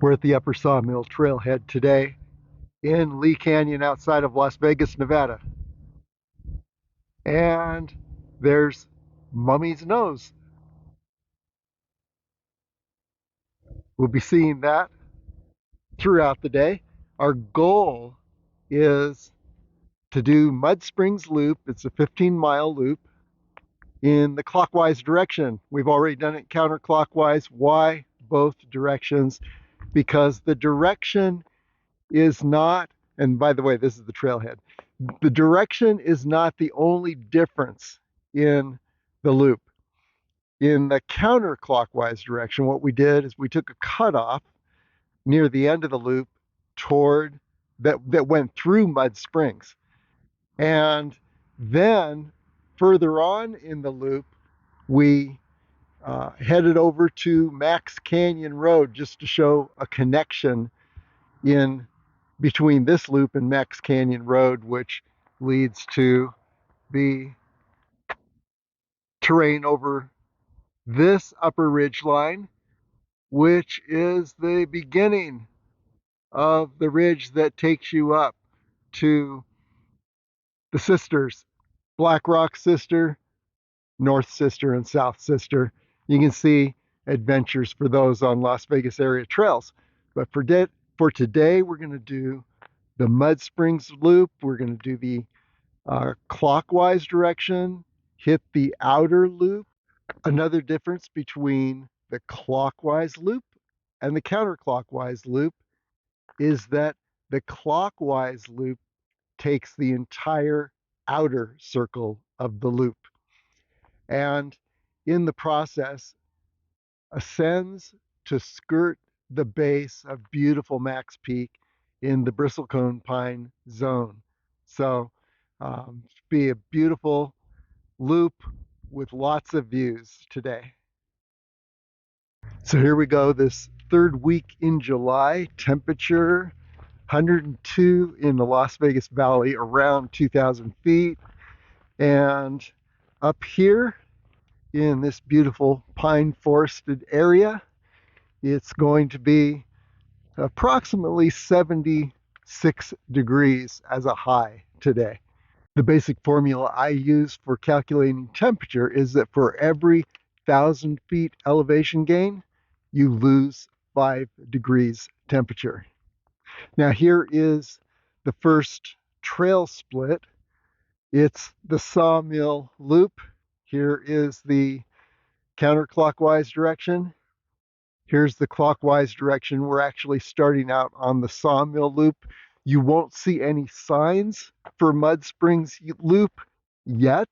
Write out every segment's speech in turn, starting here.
We're at the Upper Sawmill Trailhead today in Lee Canyon outside of Las Vegas, Nevada. And there's Mummy's Nose. We'll be seeing that throughout the day. Our goal is to do Mud Springs Loop. It's a 15-mile loop in the clockwise direction. We've already done it counterclockwise. Why both directions? Because the direction is not, and by the way, this is the trailhead. The direction is not the only difference in the loop. In the counterclockwise direction, what we did is we took a cutoff near the end of the loop toward that went through Mud Springs. And then further on in the loop, we headed over to Macks Canyon Road just to show a connection in between this loop and Macks Canyon Road, which leads to the terrain over this upper ridge line, which is the beginning of the ridge that takes you up to the sisters, Black Rock Sister, North Sister, and South Sister. You can see adventures for those on Las Vegas area trails. But for today, we're going to do the Mud Springs Loop. We're going to do the clockwise direction, hit the outer loop. Another difference between the clockwise loop and the counterclockwise loop is that the clockwise loop takes the entire outer circle of the loop and in the process ascends to skirt the base of beautiful Macks Peak in the bristlecone pine zone. So be a beautiful loop with lots of views today. So here we go, this third week in July, temperature 102 in the Las Vegas Valley, around 2,000 feet. And up here in this beautiful pine forested area, it's going to be approximately 76 degrees as a high today. The basic formula I use for calculating temperature is that for every 1,000 feet elevation gain, you lose 5 degrees temperature. Now here is the first trail split. It's the Sawmill loop. Here is the counterclockwise direction. Here's the clockwise direction. We're actually starting out on the Sawmill loop. You won't see any signs for Mud Springs loop yet.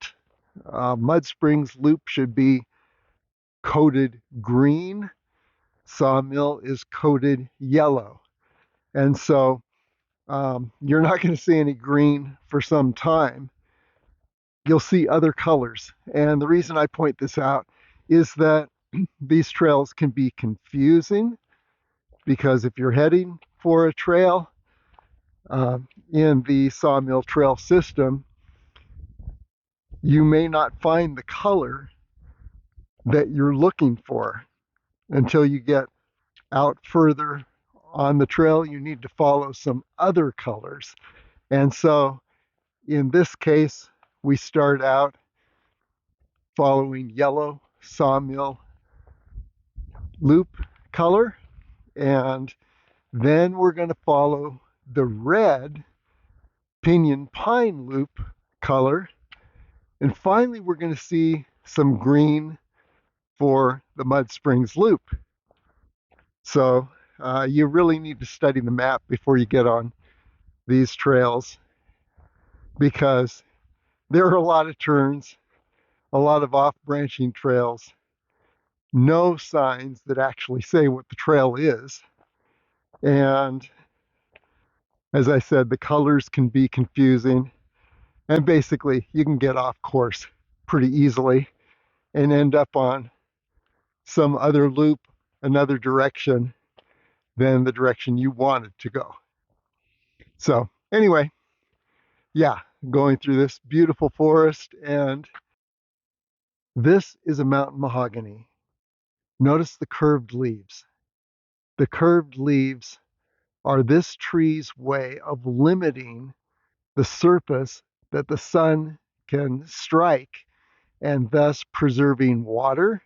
Mud Springs loop should be coated green. Sawmill is coated yellow. And so you're not going to see any green for some time. You'll see other colors. And the reason I point this out is that these trails can be confusing because if you're heading for a trail in the Sawmill trail system, you may not find the color that you're looking for until you get out further on the trail. You need to follow some other colors. And so in this case, we start out following yellow Sawmill loop color, and then we're going to follow the red pinyon pine loop color, and finally we're going to see some green for the Mud Springs loop. So you really need to study the map before you get on these trails, because there are a lot of turns, a lot of off-branching trails, no signs that actually say what the trail is. And as I said, the colors can be confusing. And basically, you can get off course pretty easily and end up on some other loop, another direction than the direction you wanted to go. So anyway, yeah, going through this beautiful forest, and this is a mountain mahogany. Notice the curved leaves. The curved leaves are this tree's way of limiting the surface that the sun can strike and thus preserving water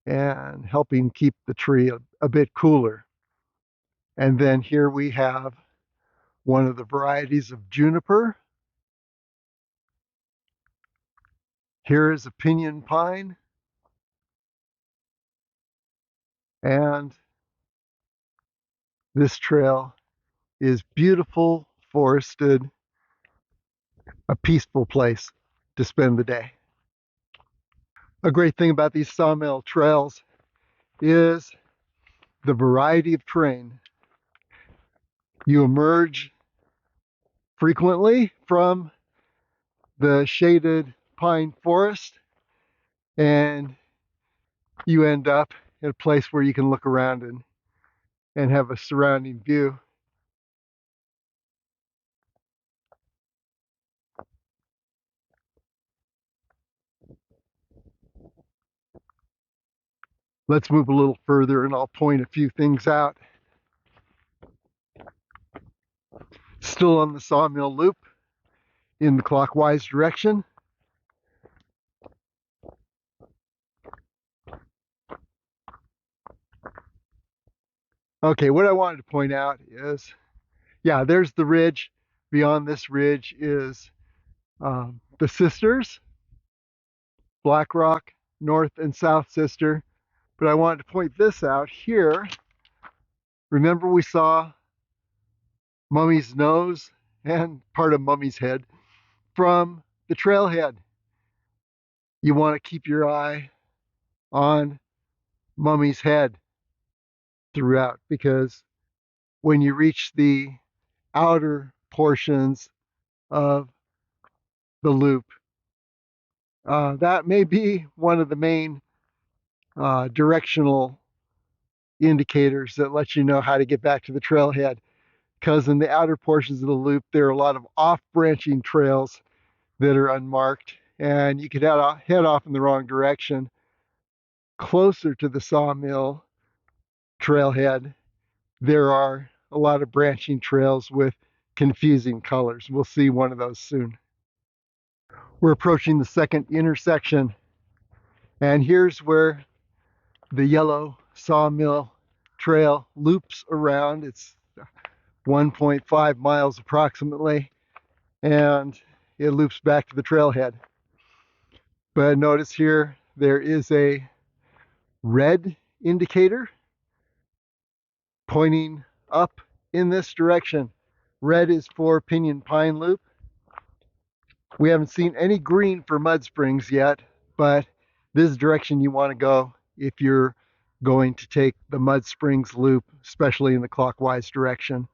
and helping keep the tree a bit cooler. And then here we have one of the varieties of juniper. Here is a pinyon pine. And this trail is beautiful, forested, a peaceful place to spend the day. A great thing about these Sawmill trails is the variety of terrain. You emerge frequently from the shaded pine forest and you end up in a place where you can look around and have a surrounding view. Let's move a little further and I'll point a few things out. Still on the Sawmill loop in the clockwise direction. Okay, what I wanted to point out is, yeah, there's the ridge. Beyond this ridge is the sisters, Black Rock, North and South Sister. But I wanted to point this out here. Remember we saw Mummy's nose and part of Mummy's head from the trailhead. You want to keep your eye on Mummy's head throughout, because when you reach the outer portions of the loop, that may be one of the main directional indicators that let you know how to get back to the trailhead. Because in the outer portions of the loop, there are a lot of off-branching trails that are unmarked, and you could head off in the wrong direction. Closer to the Sawmill trailhead, there are a lot of branching trails with confusing colors. We'll see one of those soon. We're approaching the second intersection, and here's where the yellow Sawmill trail loops around. It's 1.5 miles approximately, and it loops back to the trailhead. But notice here there is a red indicator pointing up in this direction. Red is for Pinyon Pine Loop. We haven't seen any green for Mud Springs yet, but this is the direction you want to go if you're going to take the Mud Springs loop, especially in the clockwise direction.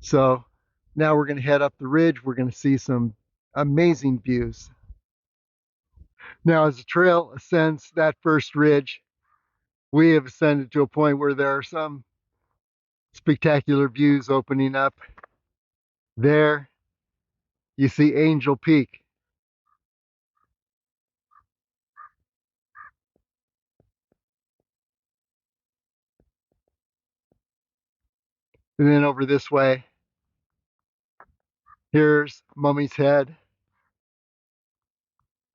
So now we're going to head up the ridge. We're going to see some amazing views. Now, as the trail ascends that first ridge, we have ascended to a point where there are some spectacular views opening up. There, you see Angel Peak. And then over this way, here's Mummy's Head.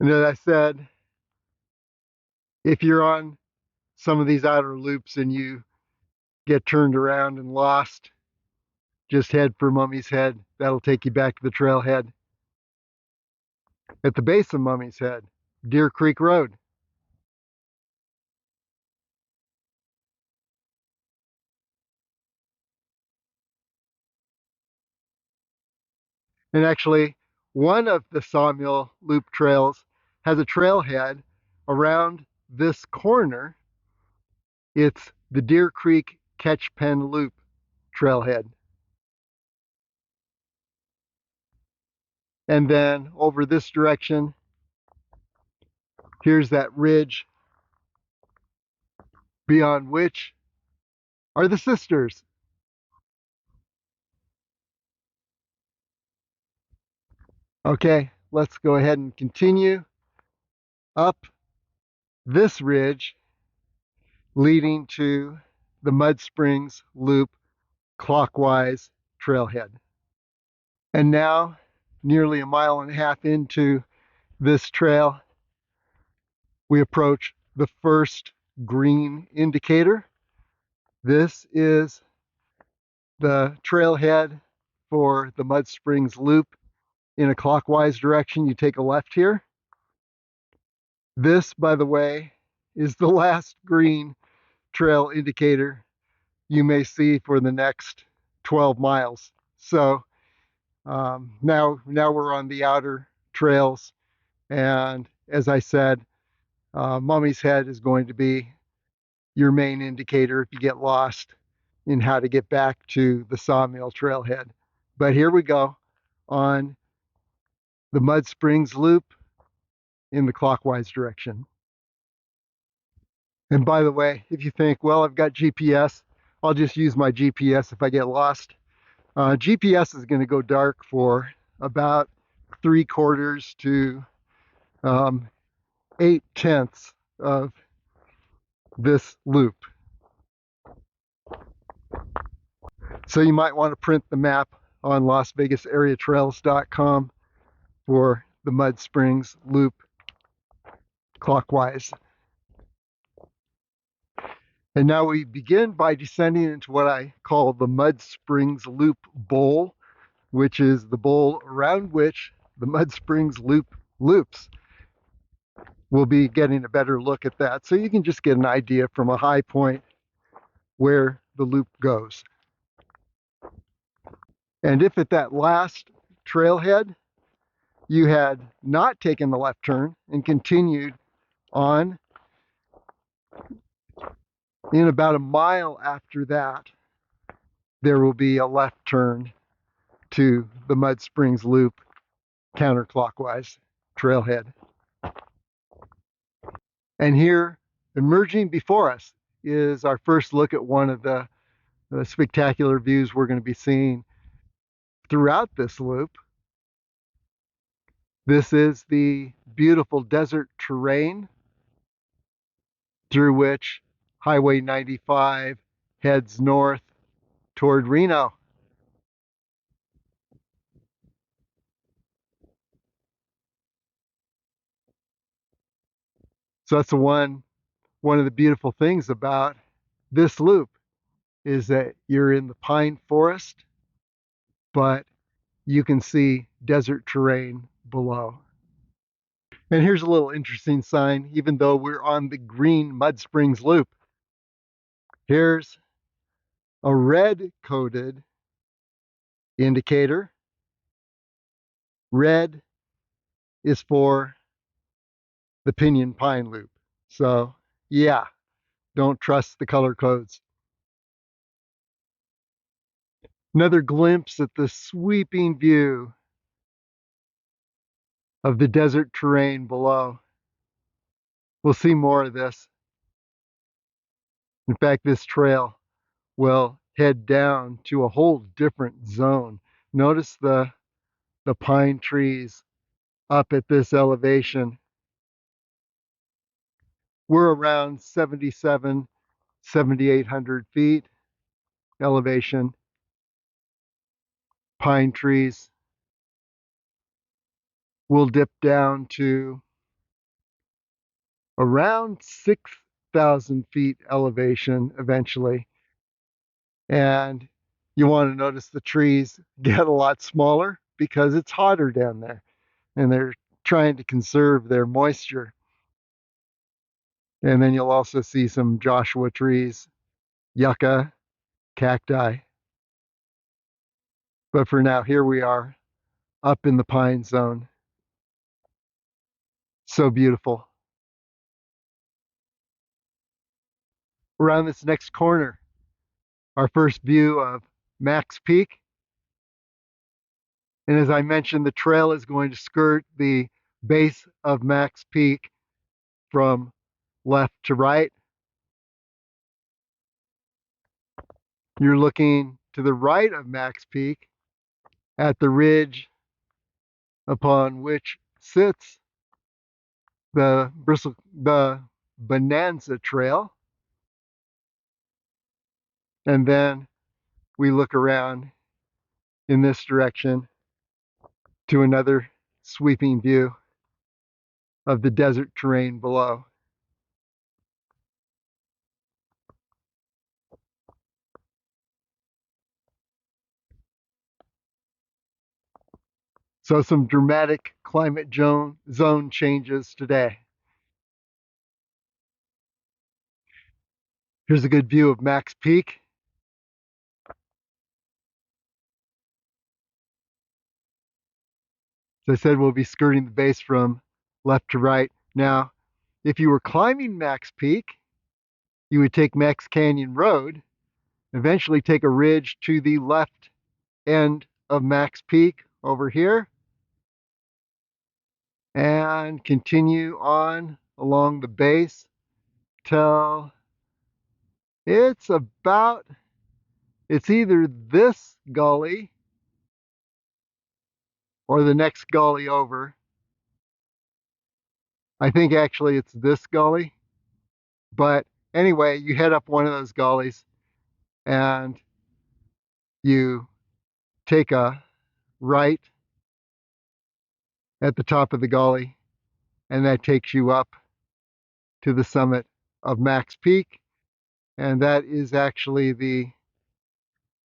And as I said, if you're on some of these outer loops and you get turned around and lost, just head for Mummy's Head. That'll take you back to the trailhead. At the base of Mummy's Head, Deer Creek Road. And actually, one of the Sawmill Loop trails has a trailhead around this corner. It's the Deer Creek Catch Pen Loop trailhead. And then over this direction, here's that ridge beyond which are the sisters. Okay, let's go ahead and continue up this ridge leading to the Mud Springs Loop Clockwise Trailhead. And now, nearly a mile and a half into this trail, we approach the first green indicator. This is the trailhead for the Mud Springs Loop in a clockwise direction. You take a left here. This, by the way, is the last green trail indicator you may see for the next 12 miles. So now we're on the outer trails, and as I said, Mummy's Head is going to be your main indicator if you get lost in how to get back to the Sawmill trailhead. But here we go on the Mud Springs Loop in the clockwise direction. And by the way, if you think, well, I've got GPS, I'll just use my GPS if I get lost. GPS is going to go dark for about 3/4 to 8/10 of this loop. So you might want to print the map on LasVegasAreaTrails.com for the Mud Springs Loop clockwise. And now we begin by descending into what I call the Mud Springs Loop Bowl, which is the bowl around which the Mud Springs Loop loops. We'll be getting a better look at that, so you can just get an idea from a high point where the loop goes. And if at that last trailhead you had not taken the left turn and continued on, in about a mile after that, there will be a left turn to the Mud Springs Loop counterclockwise trailhead. And here, emerging before us, is our first look at one of the spectacular views we're going to be seeing throughout this loop. This is the beautiful desert terrain through which Highway 95 heads north toward Reno. So that's one of the beautiful things about this loop is that you're in the pine forest, but you can see desert terrain below. And here's a little interesting sign, even though we're on the green Mud Springs Loop. Here's a red coded indicator. Red is for the Pinyon Pine Loop. So yeah, don't trust the color codes. Another glimpse at the sweeping view of the desert terrain below. We'll see more of this. In fact, this trail will head down to a whole different zone. Notice the pine trees up at this elevation. We're around 7,800 feet elevation. Pine trees will dip down to around 6,000 feet elevation eventually. And you want to notice the trees get a lot smaller because it's hotter down there and they're trying to conserve their moisture. And then you'll also see some Joshua trees, yucca, cacti. But for now, here we are up in the pine zone. So beautiful. Around this next corner, our first view of Macks Peak. And as I mentioned, the trail is going to skirt the base of Macks Peak from left to right. You're looking to the right of Macks Peak at the ridge upon which sits the Bonanza Trail. And then we look around in this direction to another sweeping view of the desert terrain below. So some dramatic climate zone changes today. Here's a good view of Macks Peak. As I said, we'll be skirting the base from left to right. Now, if you were climbing Macks Peak, you would take Macks Canyon Road, eventually take a ridge to the left end of Macks Peak over here, and continue on along the base till it's either this gully or the next gully over. I think actually it's this gully, but anyway, you head up one of those gullies and you take a right at the top of the gully, and that takes you up to the summit of Macks Peak. And that is actually the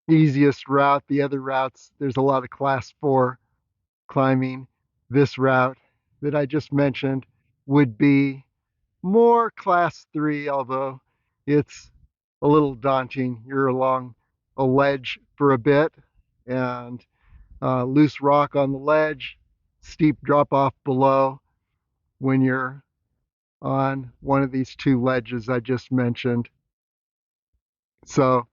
easiest route. The other routes, there's a lot of class 4 climbing. This route that I just mentioned would be more class 3, although it's a little daunting. You're along a ledge for a bit, and loose rock on the ledge, steep drop off below when you're on one of these two ledges I just mentioned. So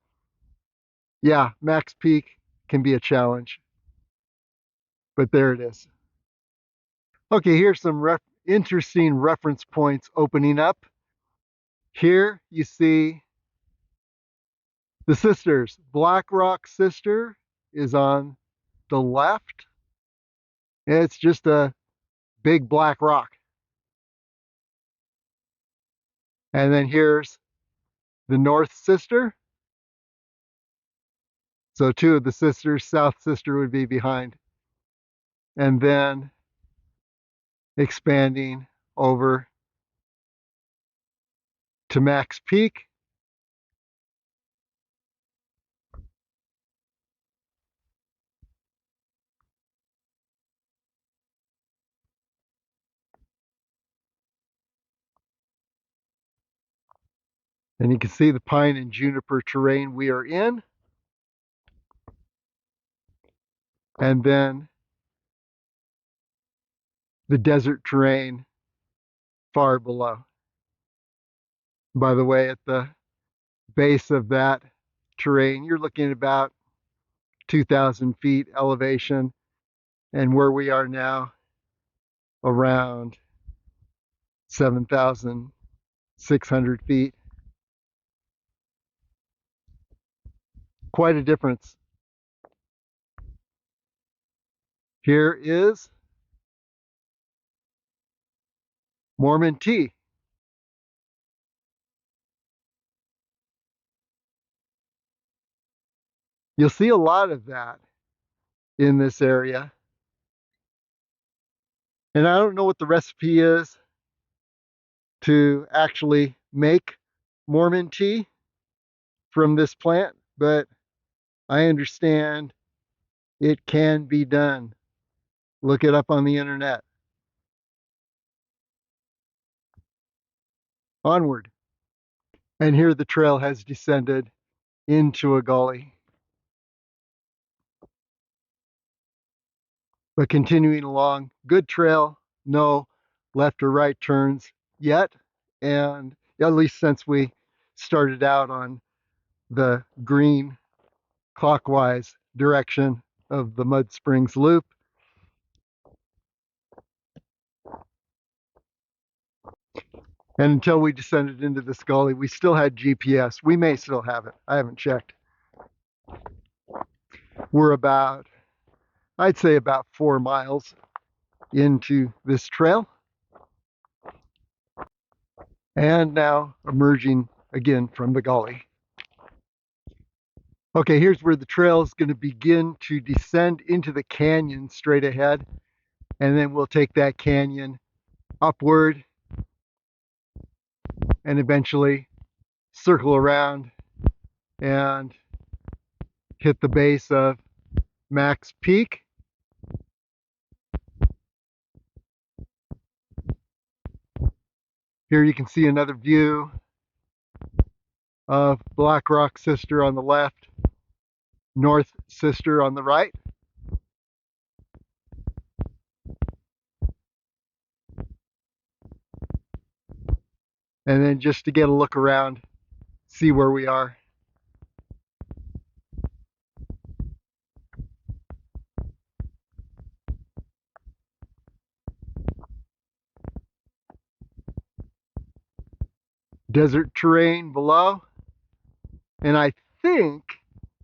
yeah, Macks Peak can be a challenge, but there it is. Okay, here's some interesting reference points opening up. Here you see the sisters. Black Rock Sister is on the left. It's just a big black rock. And then here's the North Sister. So two of the sisters, South Sister would be behind. And then expanding over to Macks Peak. And you can see the pine and juniper terrain we are in. And then the desert terrain far below. By the way, at the base of that terrain, you're looking at about 2,000 feet elevation, and where we are now, around 7,600 feet. Quite a difference. Here is Mormon tea. You'll see a lot of that in this area. And I don't know what the recipe is to actually make Mormon tea from this plant, but I understand it can be done. Look it up on the internet. Onward. And here the trail has descended into a gully. But continuing along, good trail, no left or right turns yet. And at least since we started out on the green clockwise direction of the Mud Springs Loop. And until we descended into this gully, we still had GPS. We may still have it. I haven't checked. We're about, I'd say about 4 miles into this trail. And now emerging again from the gully. Okay, here's where the trail is going to begin to descend into the canyon straight ahead. And then we'll take that canyon upward and eventually circle around and hit the base of Macks Peak. Here you can see another view of Black Rock Sister on the left, North Sister on the right. And then just to get a look around, see where we are. Desert terrain below. And I think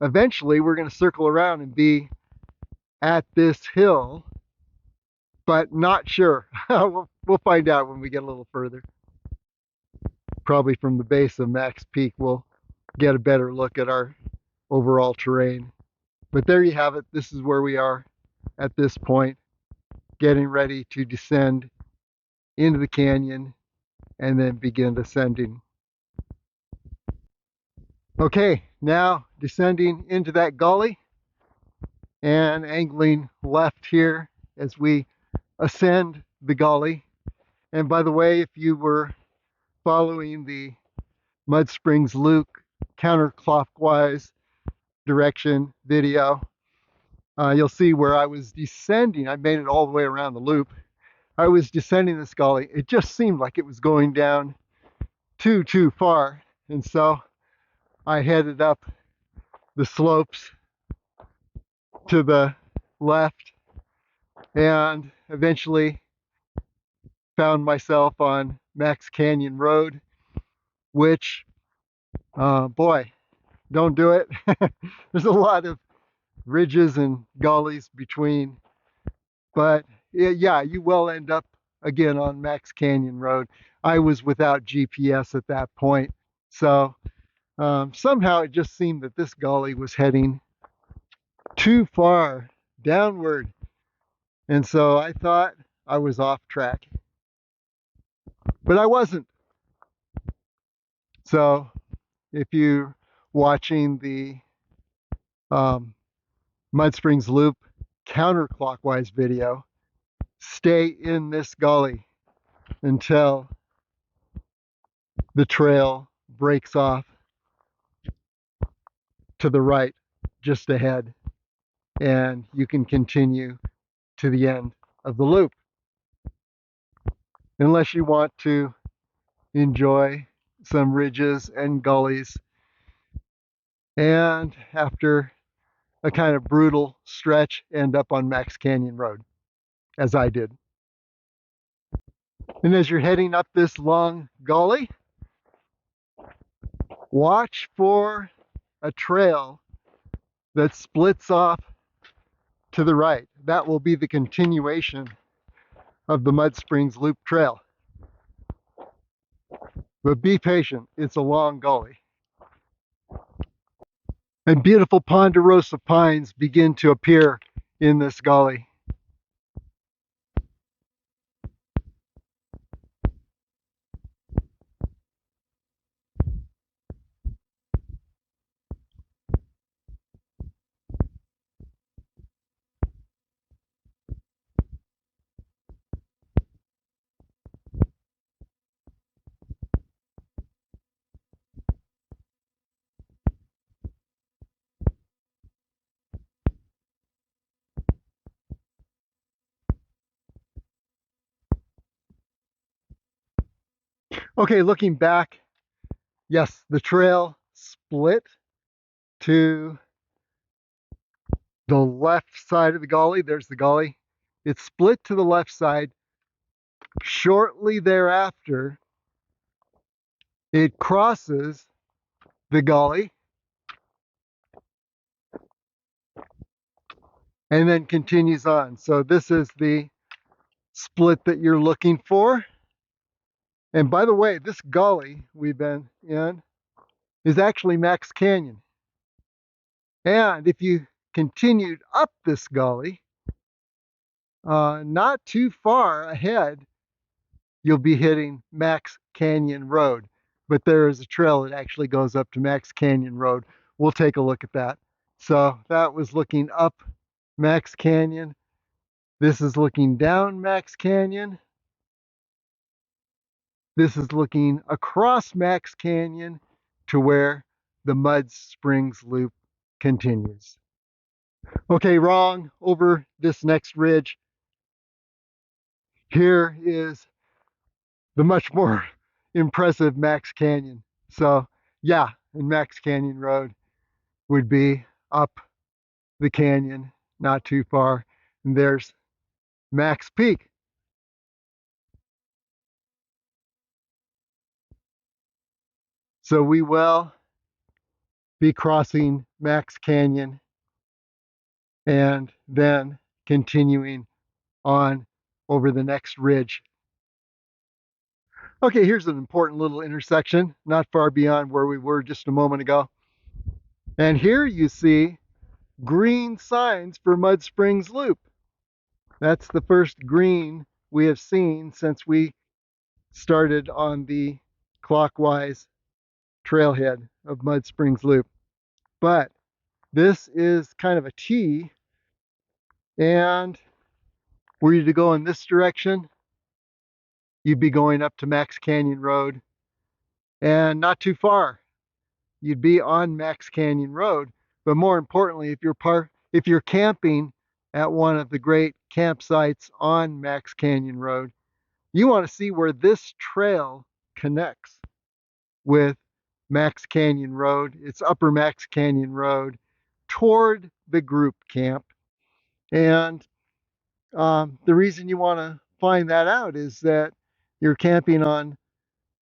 eventually we're going to circle around and be at this hill, but not sure. We'll find out when we get a little further. Probably from the base of Macks Peak, we'll get a better look at our overall terrain. But there you have it. This is where we are at this point, getting ready to descend into the canyon and then begin descending. Okay, now descending into that gully and angling left here as we ascend the gully. And by the way, if you were following the Mud Springs Loop counterclockwise direction video, you'll see where I was descending. I made it all the way around the loop. I was descending this gully. It just seemed like it was going down too far. And so I headed up the slopes to the left and eventually found myself on Macks Canyon Road, which, boy, don't do it. There's a lot of ridges and gullies between, but yeah, you will end up again on Macks Canyon Road. I was without GPS at that point, so somehow it just seemed that this gully was heading too far downward, and so I thought I was off track, but I wasn't. So if you're watching the Mud Springs Loop counterclockwise video, stay in this gully until the trail breaks off to the right just ahead, and you can continue to the end of the loop. Unless you want to enjoy some ridges and gullies, and after a kind of brutal stretch, end up on Macks Canyon Road, as I did. And as you're heading up this long gully, watch for a trail that splits off to the right. That will be the continuation of the Mud Springs Loop Trail. But be patient, it's a long gully. And beautiful ponderosa pines begin to appear in this gully. Okay, looking back, yes, the trail split to the left side of the gully. There's the gully. It split to the left side. Shortly thereafter, it crosses the gully and then continues on. So this is the split that you're looking for. And by the way, this gully we've been in is actually Macks Canyon. And if you continued up this gully, not too far ahead, you'll be hitting Macks Canyon Road. But there is a trail that actually goes up to Macks Canyon Road. We'll take a look at that. So that was looking up Macks Canyon. This is looking down Macks Canyon. This is looking across Macks Canyon to where the Mud Springs Loop continues. Okay, wrong. Over this next ridge, here is the much more impressive Macks Canyon. So yeah, and Macks Canyon Road would be up the canyon, not too far. And there's Macks Peak. So we will be crossing Macks Canyon and then continuing on over the next ridge. Okay, here's an important little intersection, not far beyond where we were just a moment ago. And here you see green signs for Mud Springs Loop. That's the first green we have seen since we started on the Clockwise trailhead of Mud Springs Loop. But this is kind of a T, and were you to go in this direction, you'd be going up to Macks Canyon Road, and not too far. You'd be on Macks Canyon Road. But more importantly, if you're camping at one of the great campsites on Macks Canyon Road, you want to see where this trail connects with Macks Canyon Road. It's Upper Macks Canyon Road toward the group camp. And the reason you want to find that out is that you're camping on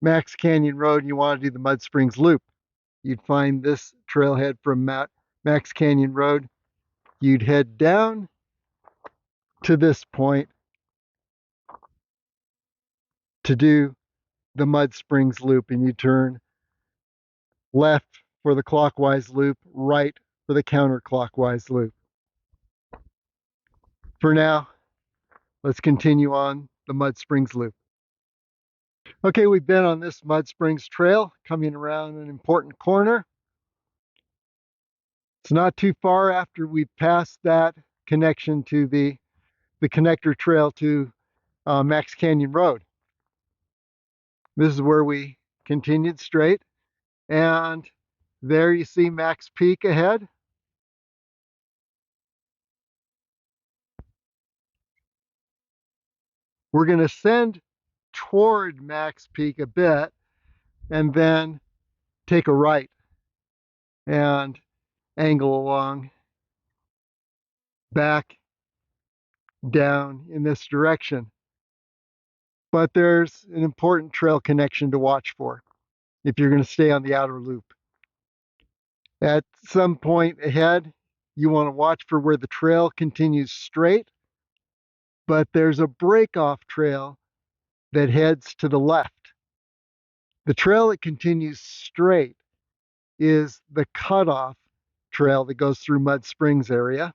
Macks Canyon Road and you want to do the Mud Springs Loop. You'd find this trailhead from Macks Canyon Road. You'd head down to this point to do the Mud Springs Loop, and you turn left for the clockwise loop, right for the counterclockwise loop. For now, let's continue on the Mud Springs Loop. Okay, we've been on this Mud Springs Trail, coming around an important corner. It's not too far after we've passed that connection to the connector trail to Macks Canyon Road. This is where we continued straight, and there you see Macks Peak ahead. We're going to send toward Macks Peak a bit and then take a right and angle along back down in this direction. But there's an important trail connection to watch for if you're going to stay on the outer loop. At some point ahead, you want to watch for where the trail continues straight, but there's a break-off trail that heads to the left. The trail that continues straight is the cutoff trail that goes through Mud Springs area.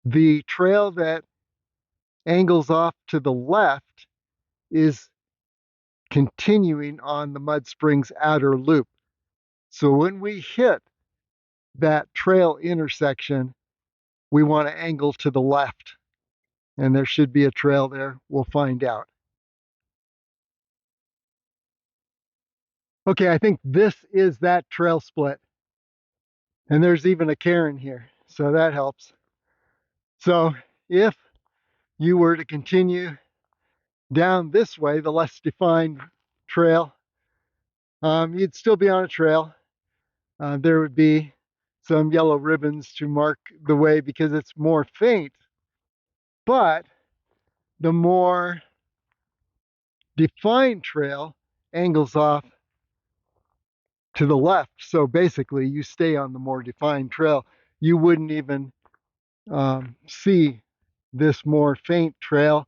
The trail that angles off to the left is continuing on the Mud Springs outer loop. So when we hit that trail intersection, we want to angle to the left. And there should be a trail there. We'll find out. Okay, I think this is that trail split. And there's even a cairn here, so that helps. So if you were to continue down this way, the less defined trail, you'd still be on a trail. There would be some yellow ribbons to mark the way because it's more faint. But the more defined trail angles off to the left. So basically, you stay on the more defined trail. You wouldn't even see this more faint trail.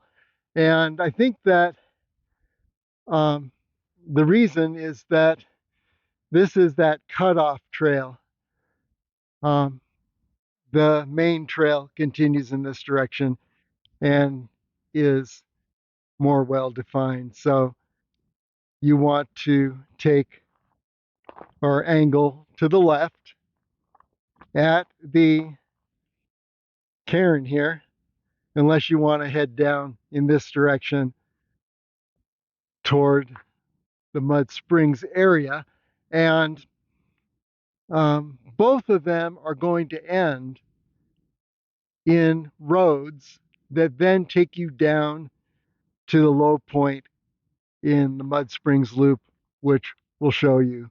And I think that the reason is that this is that cutoff trail Um, the main trail continues in this direction and is more well defined. So you want to take or angle to the left at the cairn here, unless you want to head down in this direction toward the Mud Springs area. And both of them are going to end in roads that then take you down to the low point in the Mud Springs Loop, which we'll show you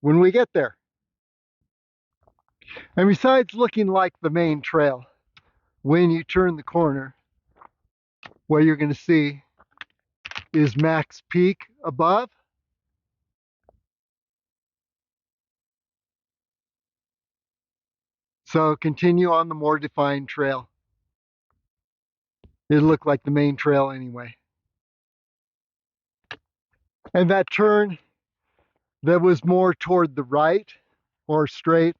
when we get there. And besides looking like the main trail, when you turn the corner, what you're going to see is Macks Peak above. So continue on the more defined trail. It looked like the main trail anyway. And that turn that was more toward the right or straight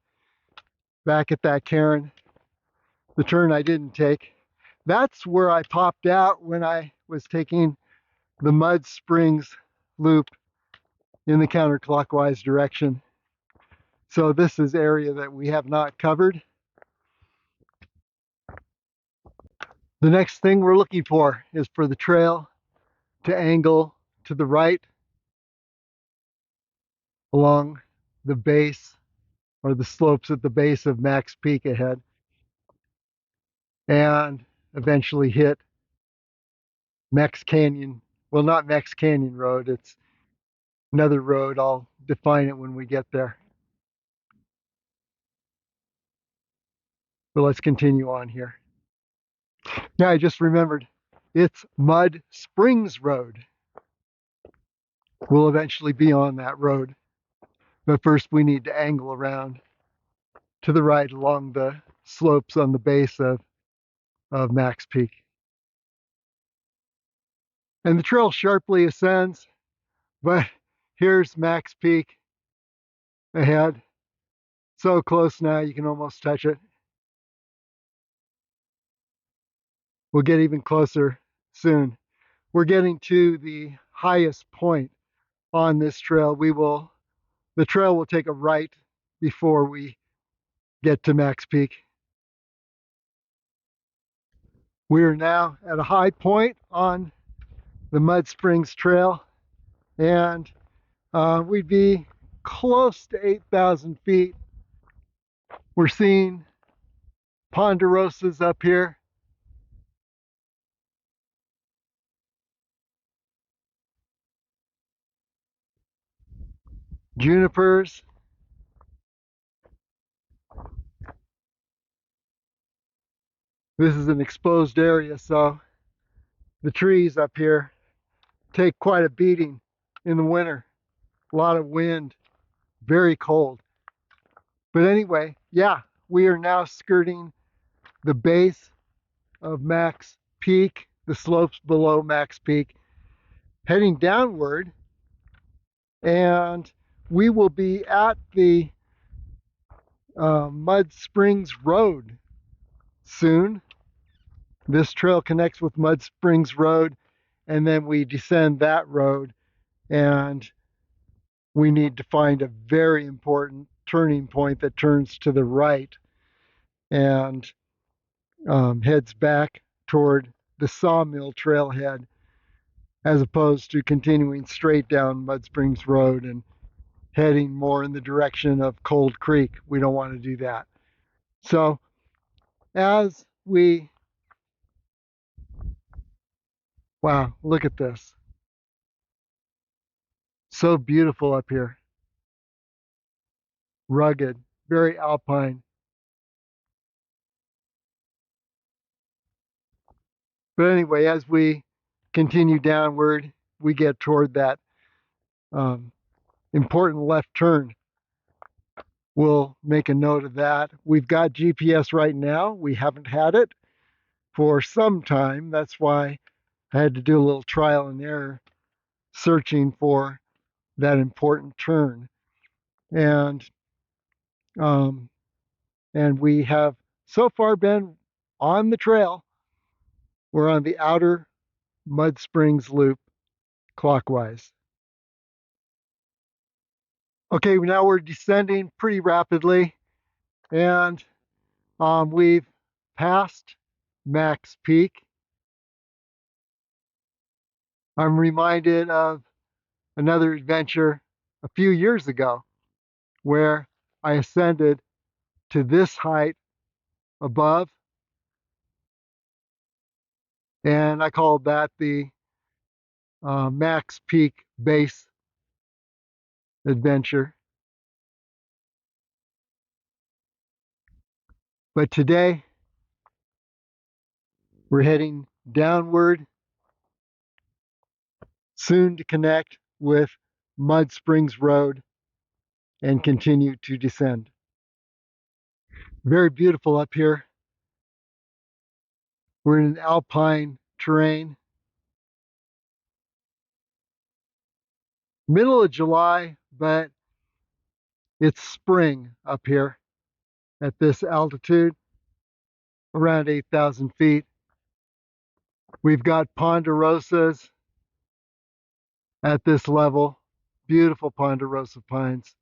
back at that cairn, the turn I didn't take, that's where I popped out when I was taking the Mud Springs loop in the counterclockwise direction. So this is area that we have not covered. The next thing we're looking for is for the trail to angle to the right along the base or the slopes at the base of Macks Peak ahead and eventually hit Macks Canyon. Well, not Macks Canyon Road, it's another road. I'll define it when we get there. But let's continue on here. Now I just remembered it's Mud Springs Road. We'll eventually be on that road. But first we need to angle around to the right along the slopes on the base of Macks Peak. And the trail sharply ascends, but here's Macks Peak ahead. So close now you can almost touch it. We'll get even closer soon. We're getting to the highest point on this trail. The trail will take a right before we get to Macks Peak. We are now at a high point on the Mud Springs Trail, and we'd be close to 8,000 feet. We're seeing ponderosas up here. Junipers. This is an exposed area, so the trees up here take quite a beating in the winter. A lot of wind, very cold. But anyway, yeah, we are now skirting the base of Macks Peak, the slopes below Macks Peak, heading downward, and we will be at the Mud Springs Road soon. This trail connects with Mud Springs Road, and then we descend that road, and we need to find a very important turning point that turns to the right and heads back toward the Sawmill trailhead, as opposed to continuing straight down Mud Springs Road and heading more in the direction of Cold Creek. We don't want to do that. So as we, wow, look at this. So beautiful up here. Rugged, very alpine. But anyway, as we continue downward, we get toward that important left turn. We'll make a note of that. We've got GPS right now. We haven't had it for some time. That's why I had to do a little trial and error searching for that important turn. And and we have so far been on the trail. We're on the outer Mud Springs loop clockwise. Okay, now we're descending pretty rapidly, and we've passed Macks Peak. I'm reminded of another adventure a few years ago where I ascended to this height above, and I called that the Macks Peak base adventure. But today we're heading downward, soon to connect with Mud Springs Road and continue to descend. Very beautiful up here. We're in an alpine terrain. Middle of July, but it's spring up here at this altitude, around 8,000 feet. We've got ponderosas at this level, beautiful ponderosa pines.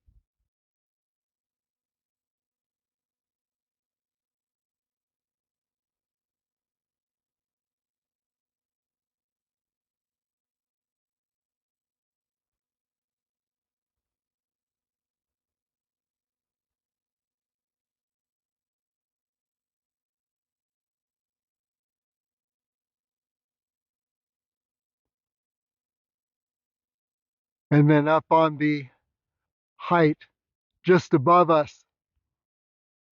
And then up on the height just above us,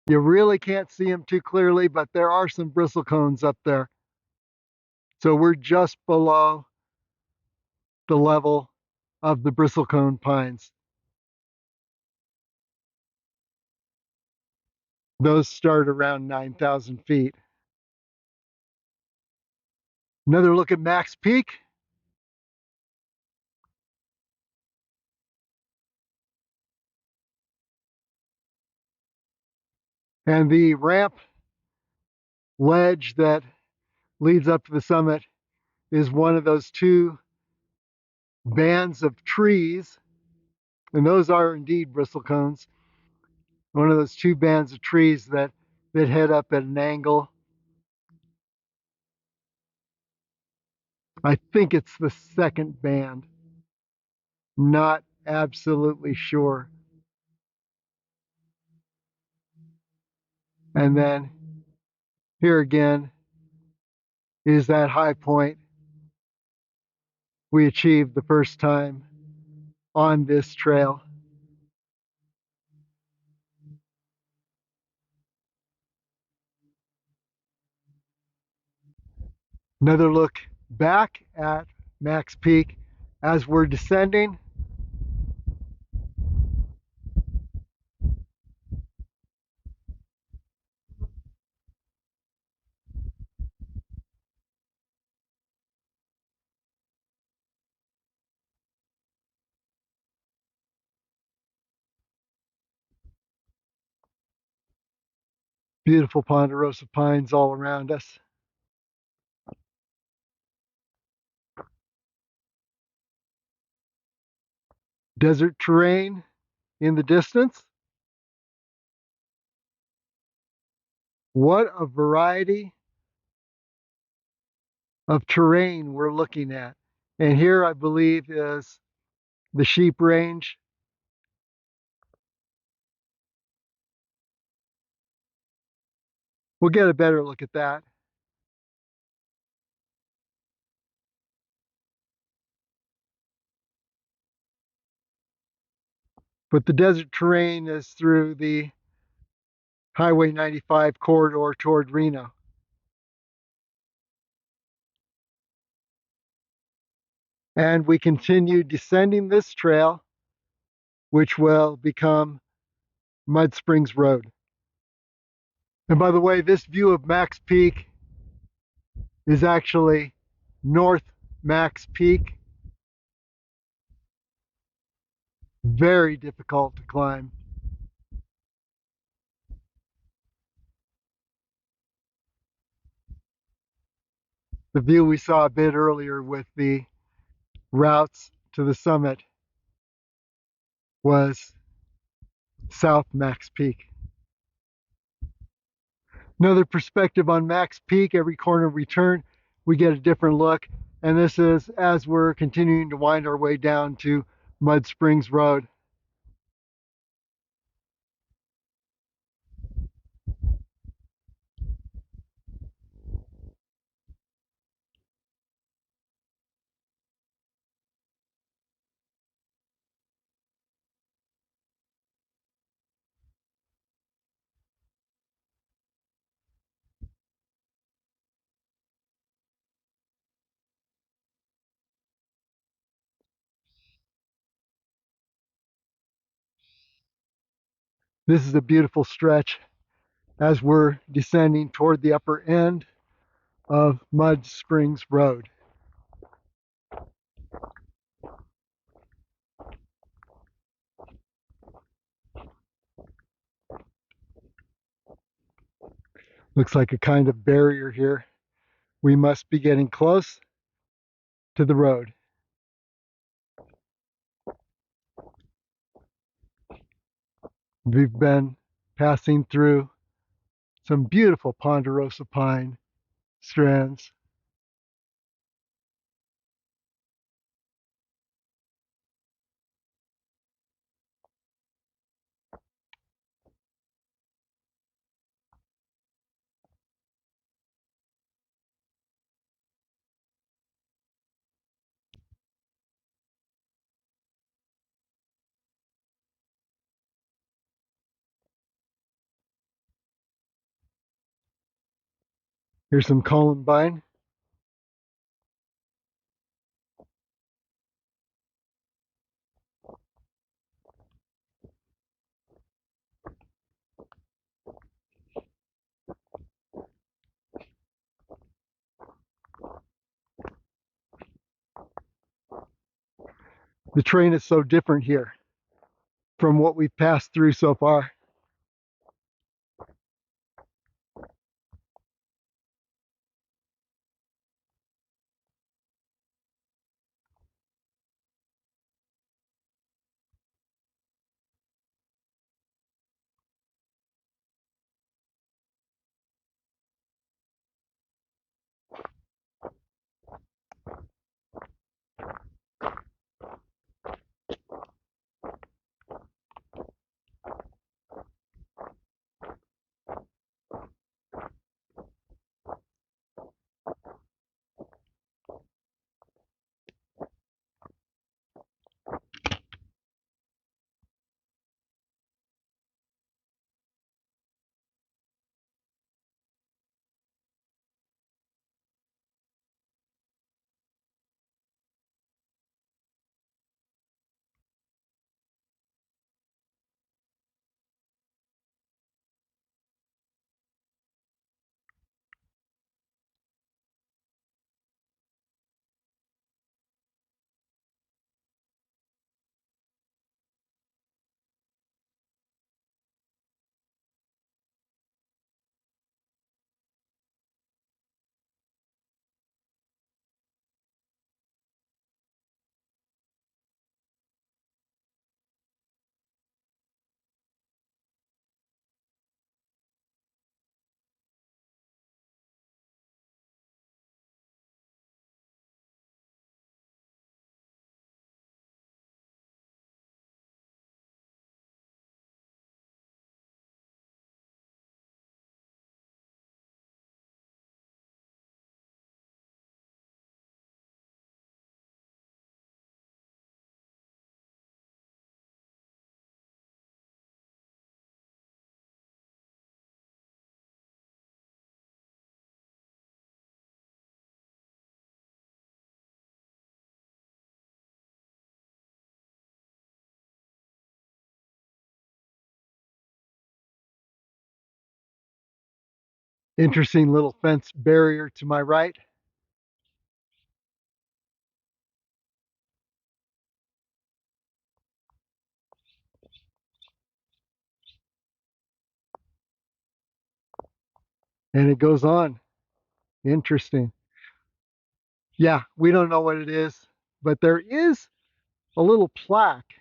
you really can't see them too clearly, but there are some bristlecones up there. So we're just below the level of the bristlecone pines. Those start around 9,000 feet. Another look at Macks Peak. And the ramp ledge that leads up to the summit is one of those two bands of trees, and those are indeed bristlecones. One of those two bands of trees that head up at an angle. I think it's the second band. Not absolutely sure. And then here again is that high point we achieved the first time on this trail. Another look back at Macks Peak as we're descending. Beautiful ponderosa pines all around us. Desert terrain in the distance. What a variety of terrain we're looking at. And here I believe is the sheep range. We'll get a better look at that. But the desert terrain is through the Highway 95 corridor toward Reno. And we continue descending this trail, which will become Mud Springs Road. And by the way, this view of Macks Peak is actually North Macks Peak. Very difficult to climb. The view we saw a bit earlier with the routes to the summit was South Macks Peak. Another perspective on Macks Peak. Every corner we turn, we get a different look. And this is as we're continuing to wind our way down to Mud Springs Road. This is a beautiful stretch as we're descending toward the upper end of Mud Springs Road. Looks like a kind of barrier here. We must be getting close to the road. We've been passing through some beautiful ponderosa pine strands. Here's some columbine. The terrain is so different here from what we've passed through so far. Interesting little fence barrier to my right. And it goes on. Interesting. Yeah, we don't know what it is, but there is a little plaque.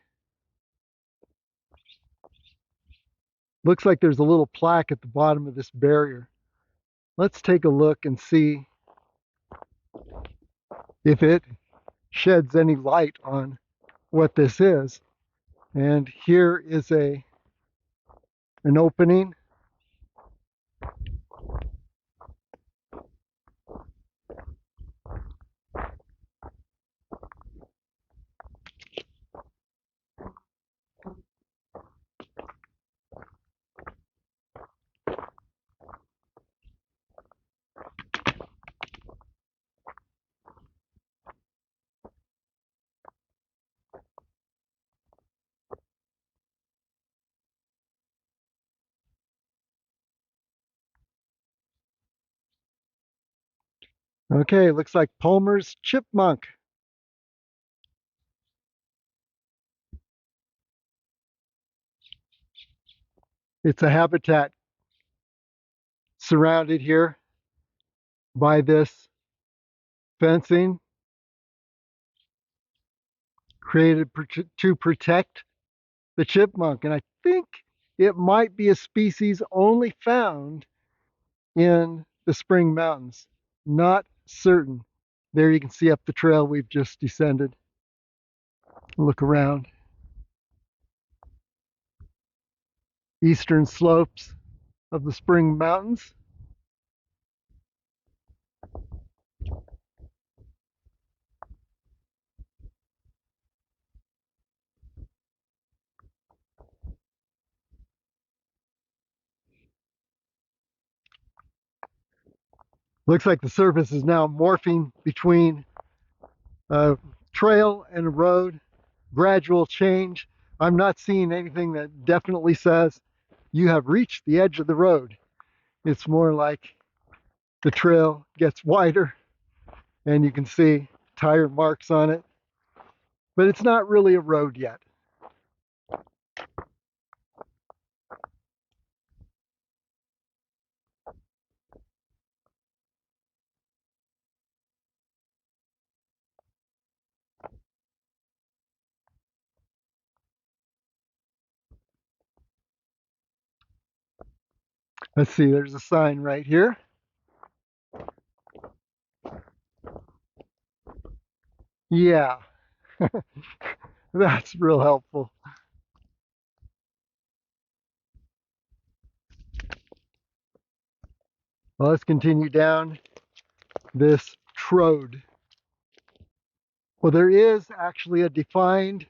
Looks like there's a little plaque at the bottom of this barrier. Let's take a look and see if it sheds any light on what this is. And here is an opening. Okay, looks like Palmer's chipmunk. It's a habitat surrounded here by this fencing created to protect the chipmunk. And I think it might be a species only found in the Spring Mountains. Not certain. There you can see up the trail we've just descended. Look around. Eastern slopes of the Spring Mountains. Looks like the surface is now morphing between a trail and a road. Gradual change. I'm not seeing anything that definitely says you have reached the edge of the road. It's more like the trail gets wider and you can see tire marks on it, but it's not really a road yet. Let's see, there's a sign right here. Yeah, that's real helpful. Well, let's continue down this road. Well, there is actually a defined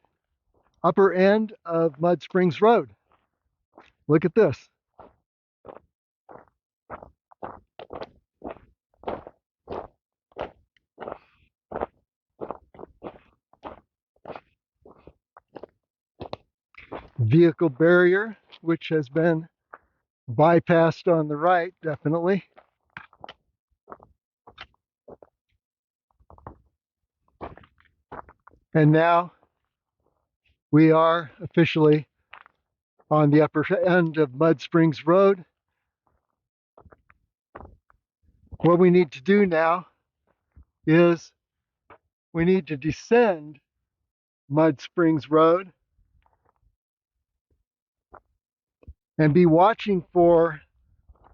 upper end of Mud Springs Road. Look at this. Vehicle barrier, which has been bypassed on the right, definitely. And now we are officially on the upper end of Mud Springs Road. What we need to do now is we need to descend Mud Springs Road and be watching for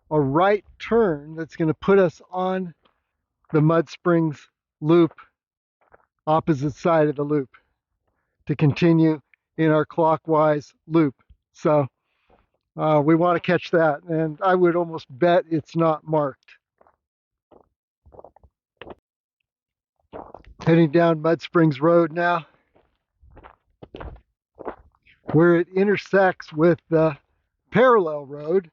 a right turn that's going to put us on the Mud Springs loop, opposite side of the loop, to continue in our clockwise loop. So we want to catch that, and I would almost bet it's not marked. Heading down Mud Springs Road now, where it intersects with the parallel road.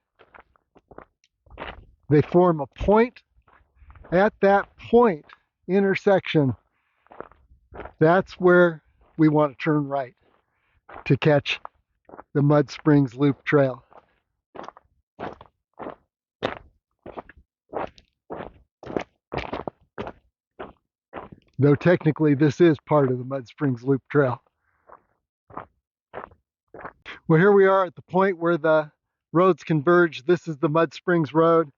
They form a point. At that point intersection, that's where we want to turn right to catch the Mud Springs Loop Trail. Though technically this is part of the Mud Springs Loop Trail. Well, here we are at the point where the roads converge. This is the Mud Springs Road,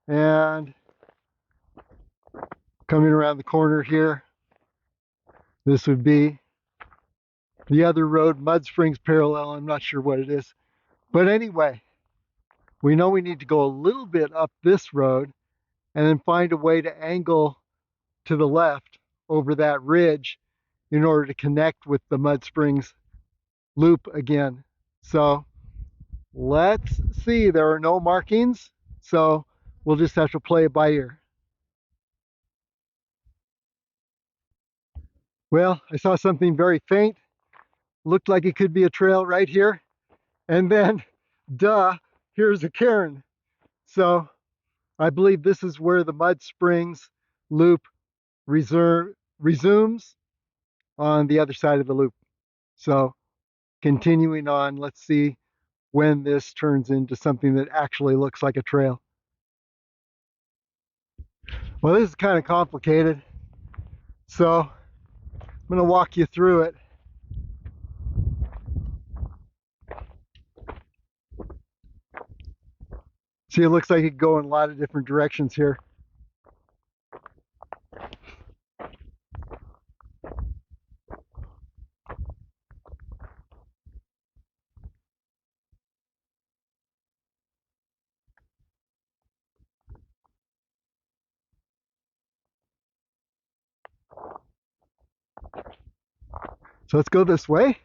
and Coming around the corner here, this would be the other road, Mud Springs parallel. I'm not sure what it is. But anyway, we know we need to go a little bit up this road and then find a way to angle to the left over that ridge in order to connect with the Mud Springs loop again. So let's see. There are no markings, so we'll just have to play it by ear. Well, I saw something very faint. Looked like it could be a trail right here. And then, duh, here's a cairn. So I believe this is where the Mud Springs loop resumes on the other side of the loop. So continuing on, let's see when this turns into something that actually looks like a trail. Well, this is kind of complicated, so I'm going to walk you through it. See, it looks like it could go in a lot of different directions here. So let's go this way.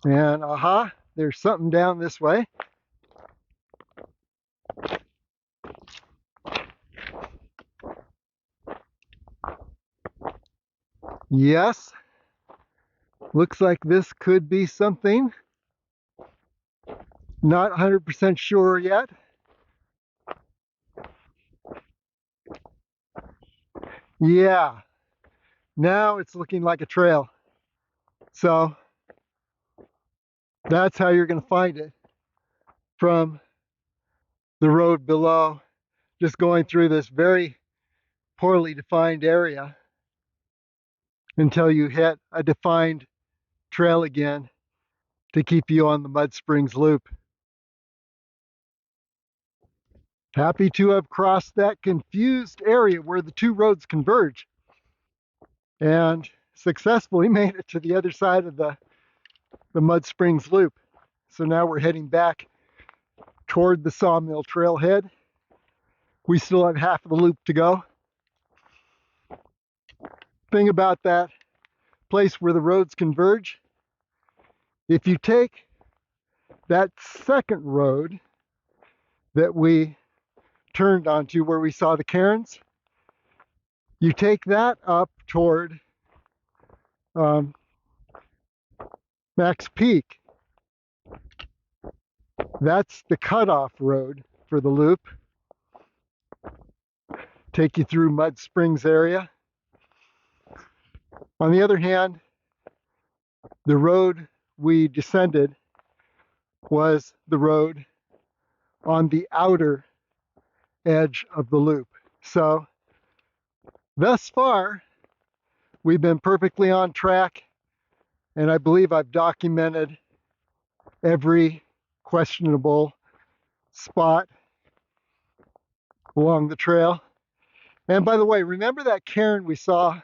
And aha, there's something down this way. Yes, looks like this could be something. Not 100% sure yet. Yeah, now it's looking like a trail. So that's how you're going to find it from the road below, just going through this very poorly defined area until you hit a defined trail again to keep you on the Mud Springs loop. Happy to have crossed that confused area where the two roads converge and successfully made it to the other side of the Mud Springs loop. So now we're heading back toward the Sawmill trailhead. We still have half of the loop to go. Thing about that place where the roads converge, if you take that second road that we turned onto where we saw the cairns, you take that up toward Macks Peak. That's the cutoff road for the loop. Take you through Mud Springs area. On the other hand, the road we descended was the road on the outer edge of the loop. So thus far, we've been perfectly on track, and I believe I've documented every questionable spot along the trail. And by the way, remember that cairn we saw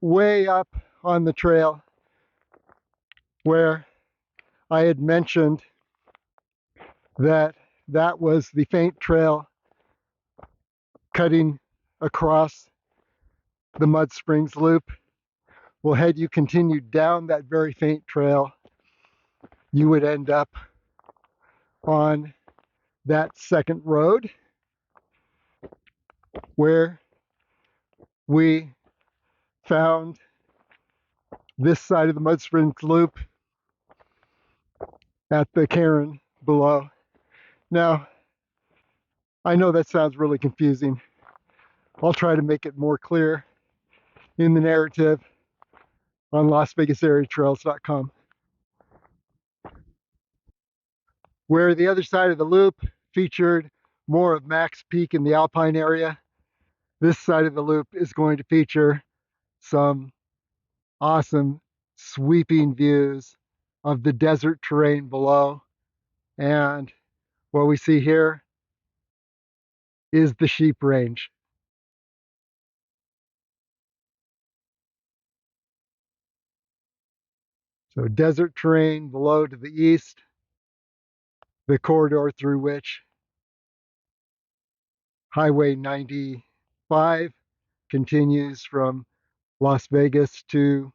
way up on the trail where I had mentioned that that was the faint trail cutting across the Mud Springs loop? Well, had you continued down that very faint trail, you would end up on that second road where we found this side of the Mud Springs loop at the cairn below. Now, I know that sounds really confusing. I'll try to make it more clear in the narrative on LasVegasAreaTrails.com. Where the other side of the loop featured more of Macks Peak in the alpine area, this side of the loop is going to feature some awesome sweeping views of the desert terrain below. And what we see here is the sheep range. So desert terrain below to the east, the corridor through which Highway 95 continues from Las Vegas to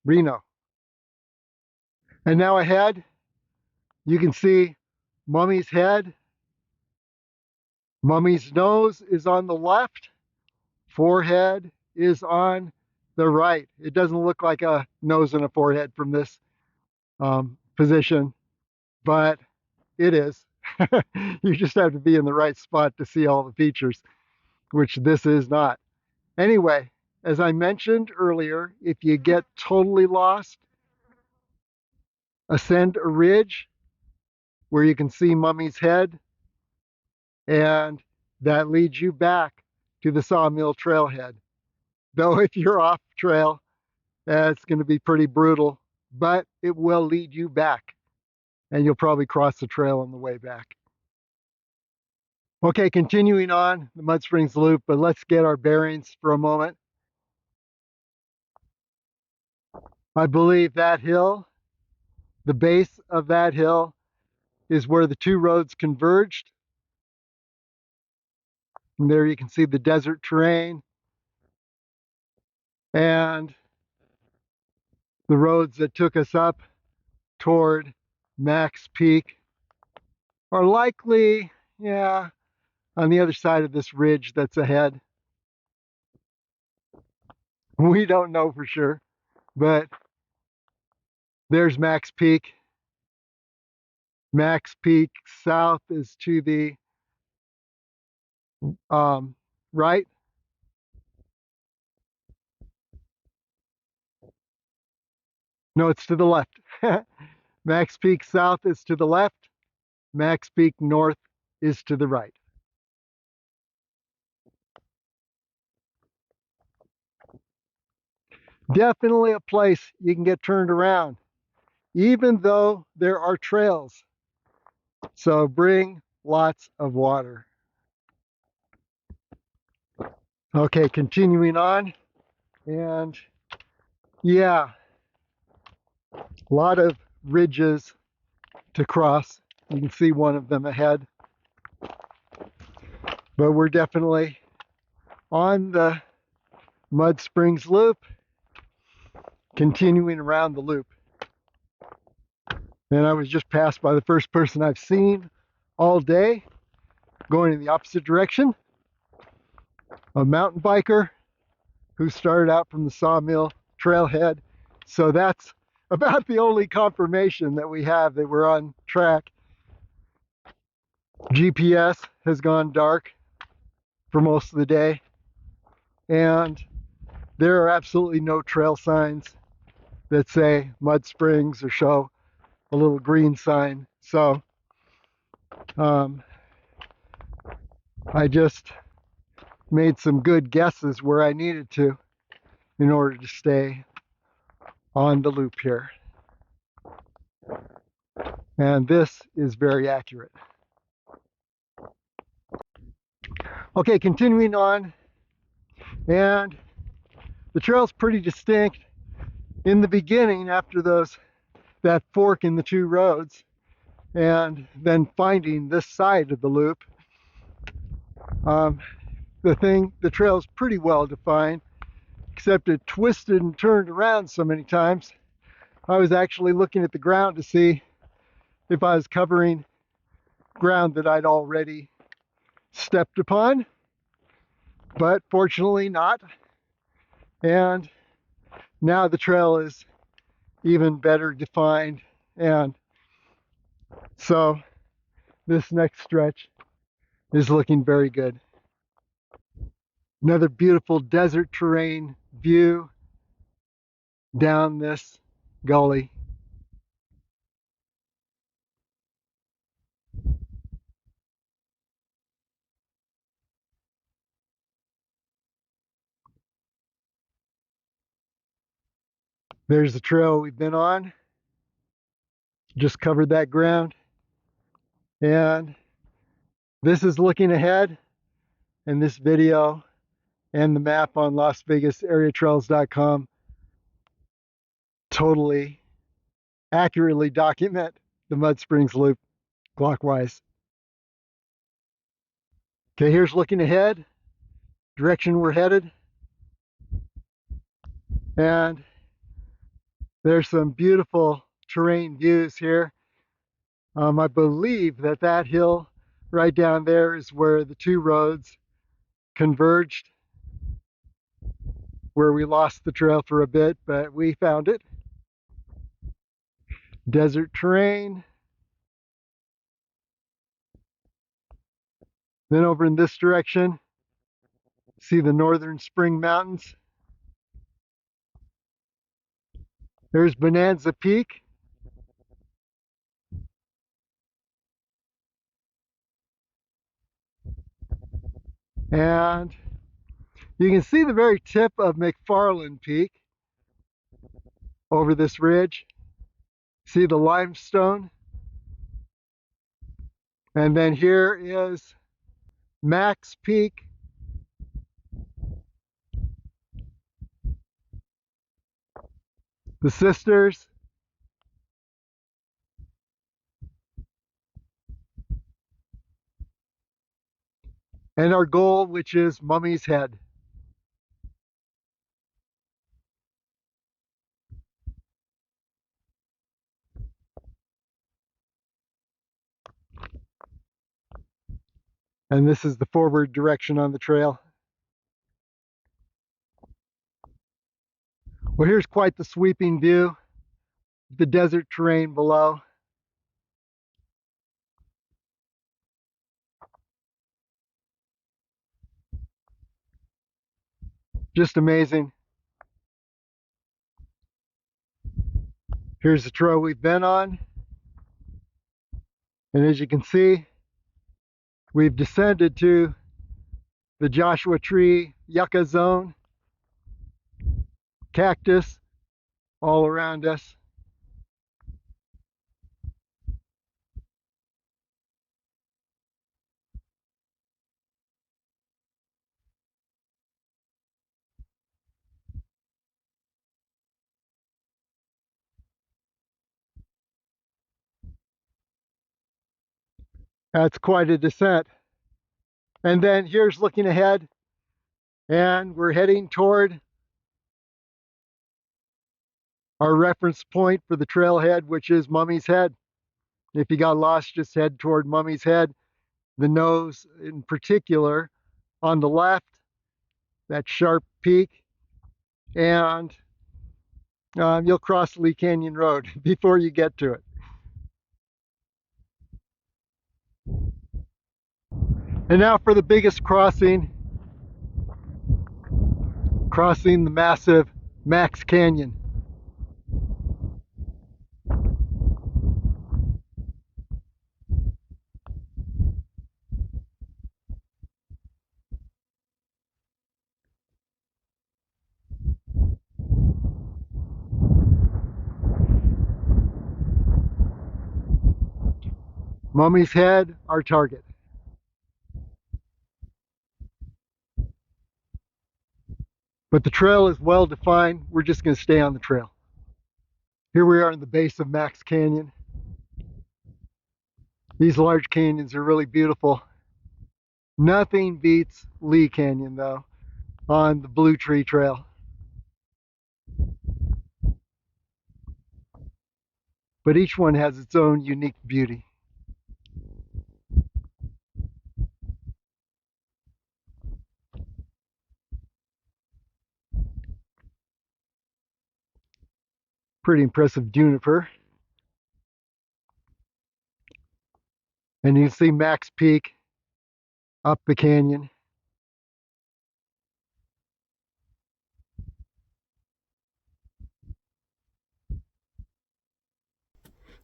Reno. And now ahead, you can see Mummy's head. Mummy's nose is on the left. Forehead is on the right. It doesn't look like a nose and a forehead from this position, but it is. You just have to be in the right spot to see all the features, which this is not. Anyway, as I mentioned earlier, if you get totally lost, ascend a ridge where you can see Mummy's head, and that leads you back to the Sawmill Trailhead. Though if you're off trail, it's going to be pretty brutal, but it will lead you back, and you'll probably cross the trail on the way back. Okay, continuing on the Mud Springs Loop, but let's get our bearings for a moment. I believe that hill, the base of that hill, is where the two roads converged. And there you can see the desert terrain and the roads that took us up toward Macks Peak are likely, yeah, on the other side of this ridge that's ahead. We don't know for sure, but there's Macks Peak. Macks Peak south is to the right. No, it's to the left. Macks Peak south is to the left. Macks Peak north is to the right. Definitely a place you can get turned around, even though there are trails. So bring lots of water. Okay, continuing on. And yeah, a lot of ridges to cross. You can see one of them ahead. But we're definitely on the Mud Springs Loop, continuing around the loop. And I was just passed by the first person I've seen all day going in the opposite direction, a mountain biker who started out from the Sawmill Trailhead. So that's about the only confirmation that we have that we're on track. GPS has gone dark for most of the day, and there are absolutely no trail signs that say Mud Springs or show a little green sign. So I just made some good guesses where I needed to in order to stay on the loop here. And this is very accurate. Okay, continuing on, and the trail's pretty distinct. In the beginning, after that fork in the two roads, and then finding this side of the loop, the trail's pretty well defined, except it twisted and turned around so many times. I was actually looking at the ground to see if I was covering ground that I'd already stepped upon, but fortunately not. And now the trail is even better defined, and so this next stretch is looking very good. Another beautiful desert terrain view down this gully. There's the trail we've been on. Just covered that ground. And this is looking ahead, and this video and the map on LasVegasAreaTrails.com totally accurately document the Mud Springs Loop clockwise. Okay, here's looking ahead, direction we're headed. And there's some beautiful terrain views here. I believe that that hill right down there is where the two roads converged, where we lost the trail for a bit, but we found it. Desert terrain. Then over in this direction, see the Northern Spring Mountains. There's Bonanza Peak. And you can see the very tip of McFarland Peak over this ridge. See the limestone. And then here is Macks Peak. The Sisters. And our goal, which is Mummy's Head. And this is the forward direction on the trail. Well, here's quite the sweeping view, the desert terrain below. Just amazing. Here's the trail we've been on. And as you can see, we've descended to the Joshua Tree yucca zone, cactus all around us. That's quite a descent. And then here's looking ahead, and we're heading toward our reference point for the trailhead, which is Mummy's Head. If you got lost, just head toward Mummy's Head. The nose in particular on the left, that sharp peak, and you'll cross Lee Canyon Road before you get to it. And now for the biggest crossing, crossing the massive Macks Canyon. Mummy's Head, our target. But the trail is well defined. We're just going to stay on the trail. Here we are in the base of Macks Canyon. These large canyons are really beautiful. Nothing beats Lee Canyon though on the Blue Tree Trail. But each one has its own unique beauty. Pretty impressive juniper. And you can see Macks Peak up the canyon.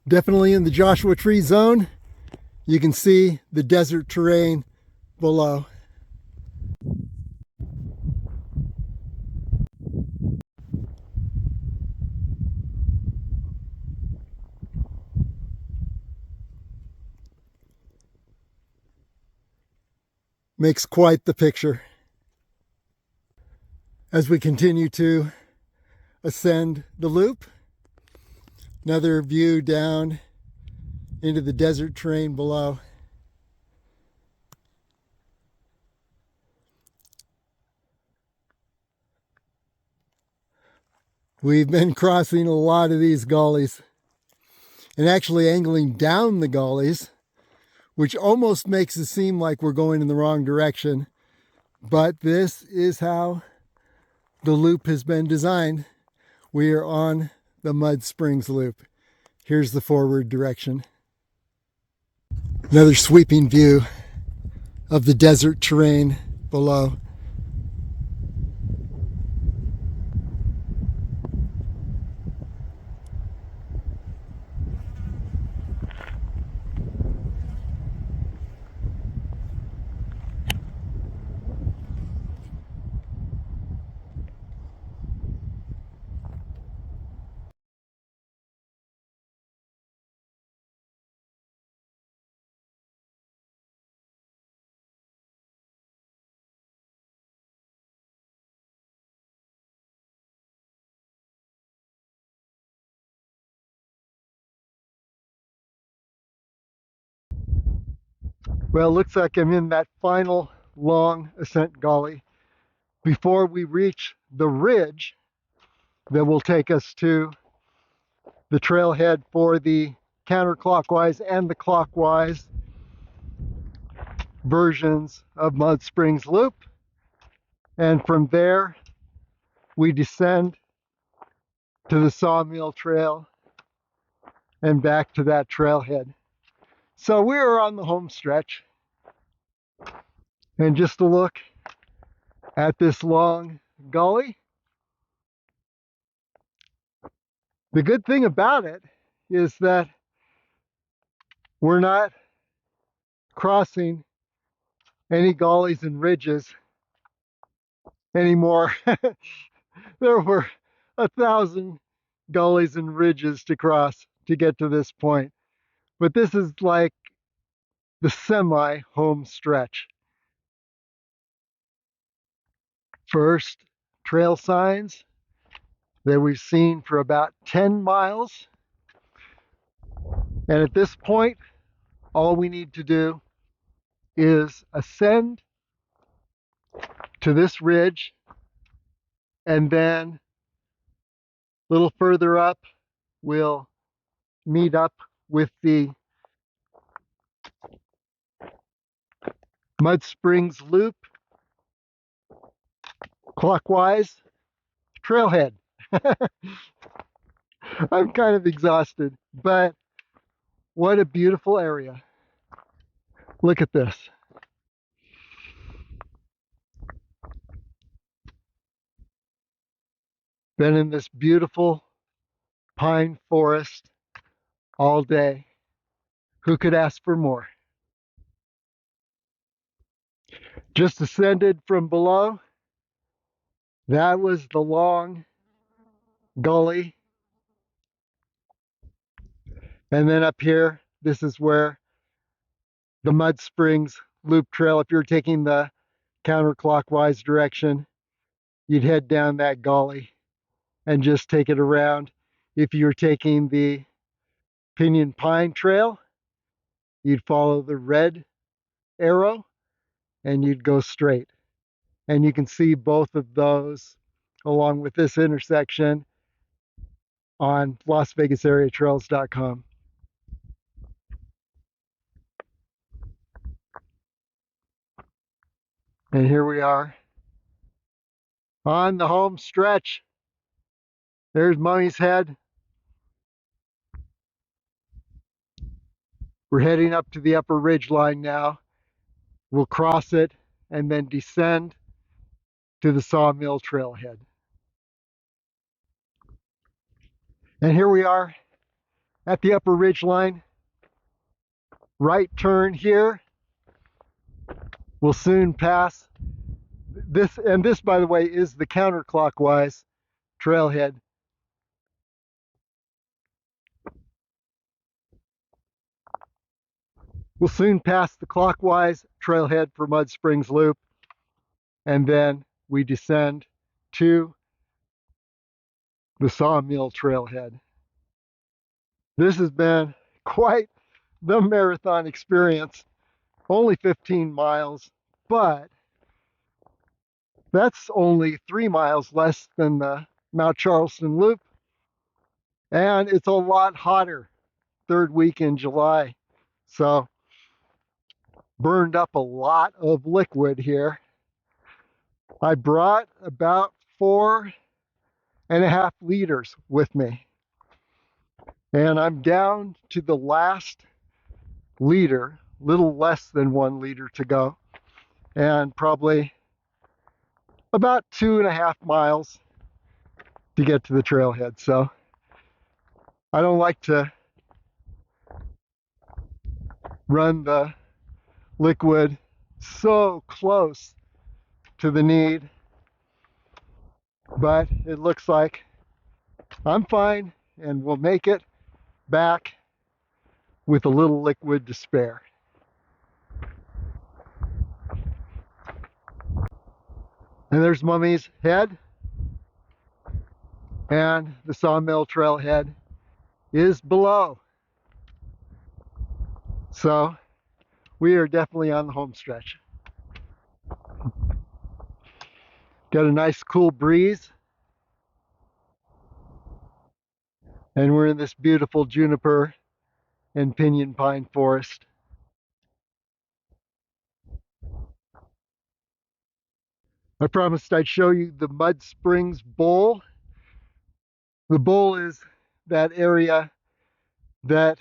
Definitely in the Joshua Tree zone. You can see the desert terrain below. Makes quite the picture. As we continue to ascend the loop, Another view down into the desert terrain below. We've been crossing a lot of these gullies and actually angling down the gullies, which almost makes it seem like we're going in the wrong direction. But this is how the loop has been designed. We are on the Mud Springs Loop. Here's the forward direction. Another sweeping view of the desert terrain below. Well, it looks like I'm in that final long ascent gully before we reach the ridge that will take us to the trailhead for the counterclockwise and the clockwise versions of Mud Springs Loop. And from there, we descend to the Sawmill Trail and back to that trailhead. So we are on the home stretch. And just to look at this long gully, the good thing about it is that we're not crossing any gullies and ridges anymore. There were 1,000 gullies and ridges to cross to get to this point. But this is like the semi-home stretch. First, trail signs that we've seen for about 10 miles. And at this point, all we need to do is ascend to this ridge, and then a little further up, we'll meet up with the Mud Springs Loop Clockwise Trailhead. I'm kind of exhausted, but what a beautiful area. Look at this. Been in this beautiful pine forest all day. Who could ask for more? Just ascended from below. That was the long gully. And then up here, this is where the Mud Springs Loop Trail, if you're taking the counterclockwise direction, you'd head down that gully and just take it around. If you're taking the Pinyon Pine Trail, you'd follow the red arrow and you'd go straight. And you can see both of those along with this intersection on LasVegasAreaTrails.com. And here we are on the home stretch. There's Mummy's Head. We're heading up to the upper ridge line now. We'll cross it and then descend to the Sawmill Trailhead. And here we are at the upper ridge line. Right turn here. We'll soon pass this, and this, by the way, is the counterclockwise trailhead. We'll soon pass the clockwise trailhead for Mud Springs Loop, and then we descend to the Sawmill Trailhead. This has been quite the marathon experience. Only 15 miles, but that's only 3 miles less than the Mount Charleston Loop. And it's a lot hotter third week in July. So burned up a lot of liquid here. I brought about 4.5 liters with me. And I'm down to the last liter, little less than 1 liter to go. And probably about 2.5 miles to get to the trailhead. So I don't like to run the liquid so close to the need, but it looks like I'm fine and we'll make it back with a little liquid to spare. And there's Mummy's Head, and the Sawmill Trailhead is below. So we are definitely on the home stretch. Got a nice cool breeze, and we're in this beautiful juniper and pinyon pine forest. I promised I'd show you the Mud Springs Bowl. The bowl is that area that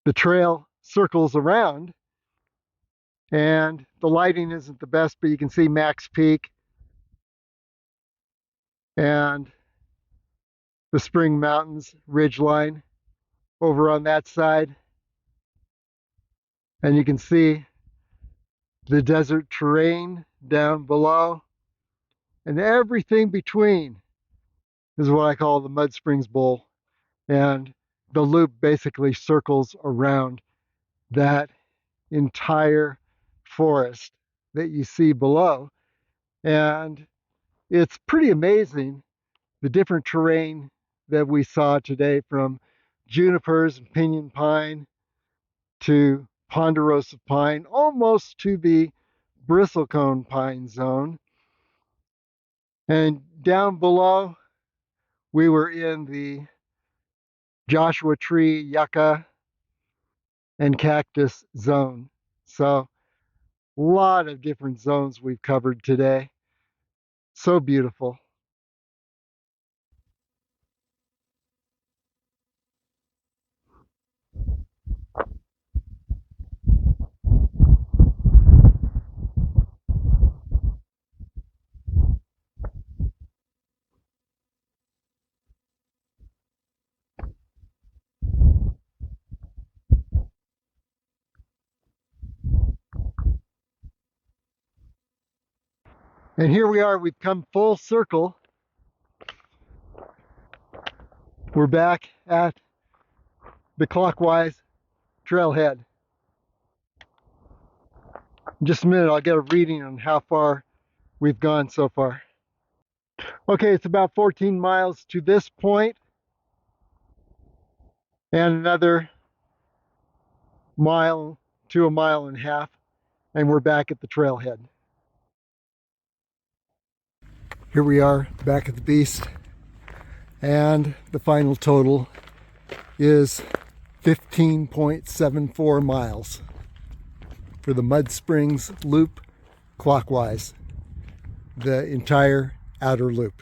the trail circles around, and the lighting isn't the best, but you can see Macks Peak and the Spring Mountains ridgeline over on that side, and you can see the desert terrain down below, and everything between is what I call the Mud Springs Bowl. And the loop basically circles around that entire forest that you see below. And it's pretty amazing the different terrain that we saw today, from junipers and pinyon pine to ponderosa pine, almost to the bristlecone pine zone. And down below, we were in the Joshua tree, yucca, and cactus zone. So a lot of different zones we've covered today. So beautiful. And here we are, we've come full circle. We're back at the Clockwise trailhead. In just a minute, I'll get a reading on how far we've gone so far. Okay, it's about 14 miles to this point, and another mile to 1.5 miles, and we're back at the trailhead. Here we are back at the beast, and the final total is 15.74 miles for the Mud Springs Loop Clockwise, the entire outer loop.